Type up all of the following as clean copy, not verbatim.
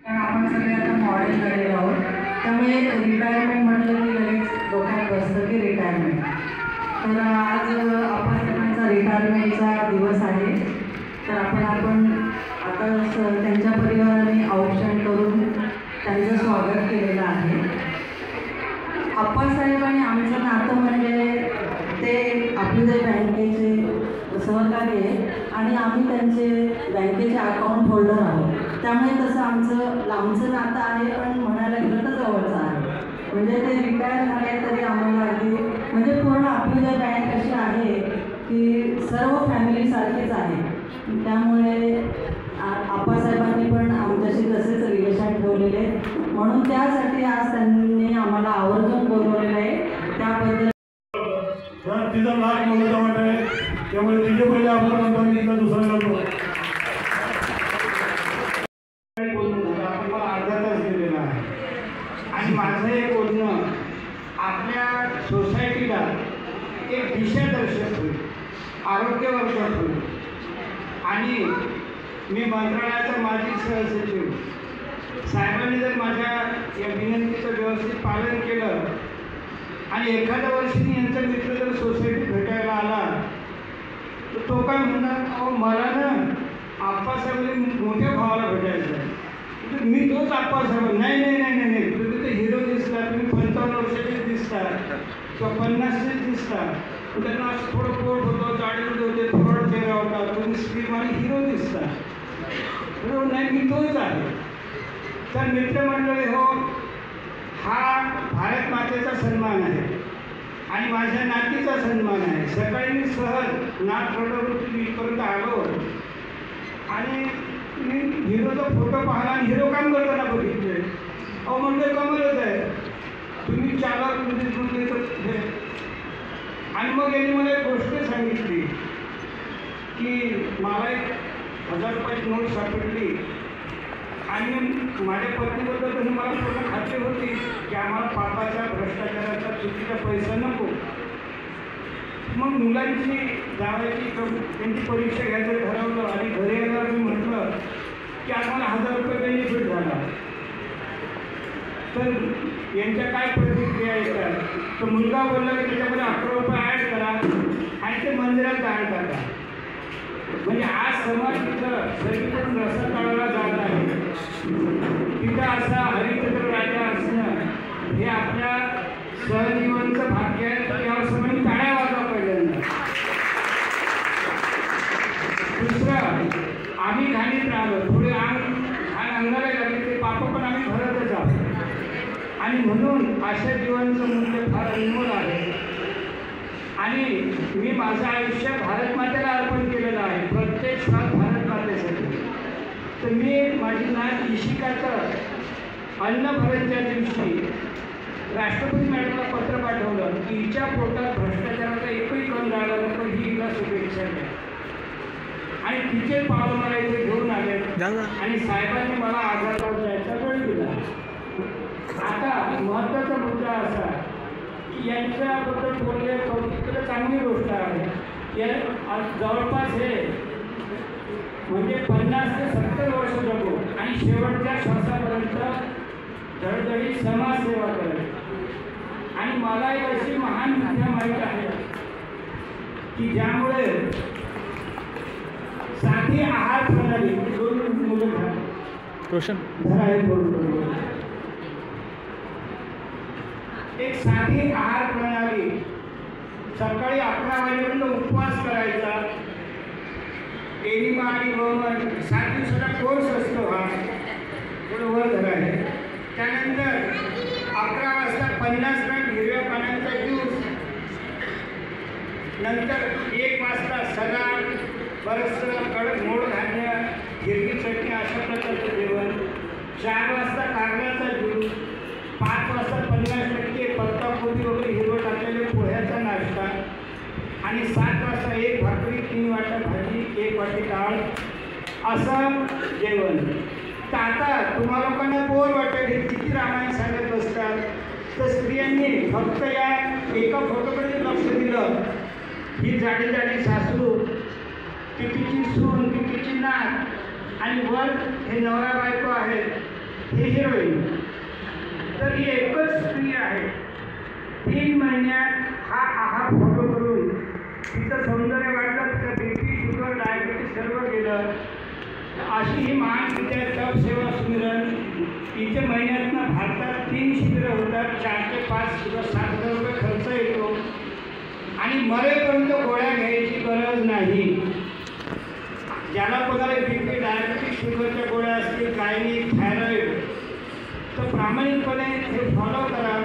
कारण आपण सगळे आता मॉडेल झालेलो आहोत, त्यामुळे रिटायरमेंट म्हटलं की लगेच डोक्यात बसतं की रिटायरमेंट. तर आज आप्पासाहेबांचा रिटायरमेंटचा दिवस आहे. तर आपण आता त्यांच्या परिवाराने औक्षण करून त्यांचं स्वागत केलेलं आहे. आप्पासाहेब आणि आमचं नातं म्हणजे ते आपले जे बँकेचे सहकारी आहे आणि आम्ही त्यांचे बँकेचे अकाउंट होल्डर आहोत. त्यामुळे तसं आमचं लांबचं नातं आहे, पण म्हणायला गेलं तर जवळचं आहे. म्हणजे ते रिटायर झाले तरी आम्हाला अगदी म्हणजे पूर्ण आपली जर बँक अशी आहे की सर्व फॅमिलीसारखीच आहे. त्यामुळे आप्पासाहेबांनी पण आमच्याशी तसेच रिलेशन ठेवलेले, म्हणून त्यासाठी आज त्यांनी आम्हाला आवर्जून बोलवलेलं आहे. त्याबद्दल तिचा लाख मोलाचा वाट आहे, त्यामुळे तिचे पहिले आपण म्हणतो मी तिला दुसरा करतो. आपण मला अर्धा तास दिलेला आहे आणि माझं हे बोलणं आपल्या सोसायटीला एक दिशादर्शक होईल, आरोग्यवर्धक होईल. आणि मी मंत्रालयाचा माजी सहसचिव साहेबांनी जर माझ्या या विनंतीचं व्यवस्थित पालन केलं आणि एखाद्या वर्षी यांचा मित्र जर सोसायटीत भेटायला आला तर तो काय म्हणणार, अहो मला ना आप्पासाहेब मोठ्या भावाला भेटायचं आहे. तर मी तोच आप्पासाहेब. नाही नाही नाही नाही नाही तुम्ही तिथे हिरो दिसता, तुम्ही 55 वर्षाचेच दिसता किंवा 50चेच दिसता. त्यांना असं थोडं पोट होतं, जाडीवर होते, थोडं चेहरा होता, तुम्ही स्क्रीन आणि हिरो दिसता. बरोबर नाही, मी तोच आहे. तर मित्र मंडळी हो, हा भारत मातेचा सन्मान आहे आणि माझ्या नातीचा सन्मान आहे. सकाळी मी सहज नात रडवून इथपर्यंत आलो आणि मी हिरोचा फोटो पाहिला आणि हिरो काम करताना बघितले. अहो म्हणजे कमालच आहे, तुम्ही चालक म्हणजे हे. आणि मग यांनी मला एक गोष्ट सांगितली की मला एक 1000 रुपयाची नोट सापडली आणि माझ्या पत्नीबद्दल तरी मला पूर्ण खात्री होती की आम्हाला पापाच्या भ्रष्टाचाराचा चुकीचा पैसा नको. मग मुलांची जावायची त्यांची परीक्षा घ्यायचं ठरवलं आणि घरी येणार मी म्हटलं की आम्हाला 1000 रुपये बेनिफिट झाला. तर यांच्या काय प्रतिक्रिया येतात, तर मुलगा बोलला की त्याच्यामध्ये 11 रुपये ॲड करा आणि ते मंदिरात दान टाका. म्हणजे आज समाज तिथं सगळीकडून रस्ता काढायला जात आहे. तिथं असा हरिचंद्र राजा असणं हे आपल्या सहजीवांचं भाग्य आहे. यावर सगळ्यांनी टाळ्या वाजवा पहिल्यांदा. दुसरं, आम्ही घाणीत राहिलो, थोडे घाण अंगाला लागले ते पाप पण आम्ही भरतच आहोत आणि म्हणून अशा जीवांचं मूल्य फार अनमोल आहे. आणि मी माझं आयुष्य भारत मातेला अर्पण केलेलं आहे, प्रत्येक श्वास भारत मातेसाठी. तर मी माझी नात इशिकाचं अन्नभरणच्या दिवशी राष्ट्रपती मॅडमला पत्र पाठवलं की हिच्या पोटात भ्रष्टाचाराचा एकही कण राहिला नको, ही हिला शुभेच्छा द्या. आणि तिचे पावलं मला इथे घेऊन आले आणि साहेबांनी मला आग्र्याला जायचा वेळ दिला. आता महत्त्वाचा मुद्दा असा की यांच्याबद्दल बोलले कौतुक चांगली गोष्ट आहे. या जवळपास हे म्हणजे 50 ते 70 वर्ष जगू आणि शेवटच्या श्वासापर्यंत धडधडी समाजसेवा करेल. आणि मला एक अशी महान विद्या माहीत आहे की ज्यामुळे साधी आहार प्रणाली दोन मुलं एक साधी आहार प्रणाली, सकाळी 11 वाजेपर्यंत उपवास करायचा, एरिमा आणि वमन 7 दिवसाचा कोर्स असतो हा, थोडं वर धरायला. त्यानंतर 11 वाजता 50 ग्रॅम हिरव्या पाण्याचा ज्यूस, नंतर 1 वाजता सलाड, बरंचसं कडक मोड धान्य, हिरवी चटणी अशा प्रकारचं जेवण, 4 वाजता कारल्याचा ज्यूस, 5 वाजता 50% पत्ताकोबी वगैरे हिरवं टाकलेले पोह्याचा नाश्ता आणि 7 वाजता 1 भाकरी, 3 वाटा भाजी, 1 वाटी डाळ असं जेवण. तर आता तुम्हा लोकांना बोर वाटेल हे किती रामायण सांगत असतात. तर स्त्रियांनी फक्त या एका फोटोकडे लक्ष दिलं. ही जाडी जाडी सासू, ती तिची सून, ती तिची नात आणि वर हे नवरा बायको आहेत. ही हिरोईन. तर ही एकच स्त्री आहे 3 महिन्यात हा आहार फॉलो करून तिचं सौंदर्य वाढलं, तिचं बीपी शुगर डायबिटीस सर्व गेलं. अशी ही महान विद्या तप सेवा सुमिरन इथे महिन्यातनं भारतात 3 शिबिरं होतात. 4 ते 5 किंवा 7,000 रुपये खर्च येतो आणि मरेपर्यंत गोळ्या घ्यायची गरज नाही. ज्याला कोणाला बीपी डायबिटीस शुगरच्या गोळ्या असतील, गायनिक थायरॉइड, तर प्रामाणिकपणे हे फॉलो करा.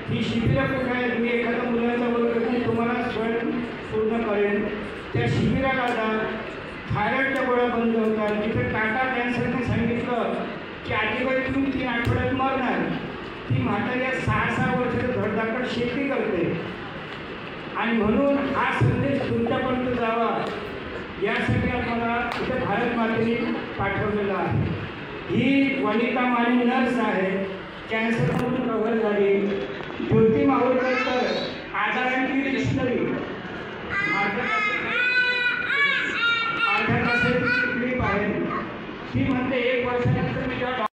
ही शिबिरं कुठं आहेत? मी एखाद्या मुलाचा वर्ग तुम्हाला स्वयं पूर्ण करेन. त्या शिबिराला जा. थायरॉइडच्या गोळ्या बंद होतात. जिथे टाटा कॅन्सरने सांगितलं की आजीबाई तुम्ही 3 आठवड्यात मरणार, ती म्हातारी 6-6 वर्षाचं धडधाकट शेती करते. आणि म्हणून हा संदेश तुमच्यापर्यंत जावा यासाठी आम्हाला इथे भारत मातेने पाठवलेला आहे. ही वनिता माने नर्स आहे, कॅन्सरमधून कव्हर झाली. ज्योती माहुरकर तर आजारांची डिक्शनरी अर्ध्या तासाची क्लिप आहे. ती म्हणते 1 वर्षानंतर मी जेव्हा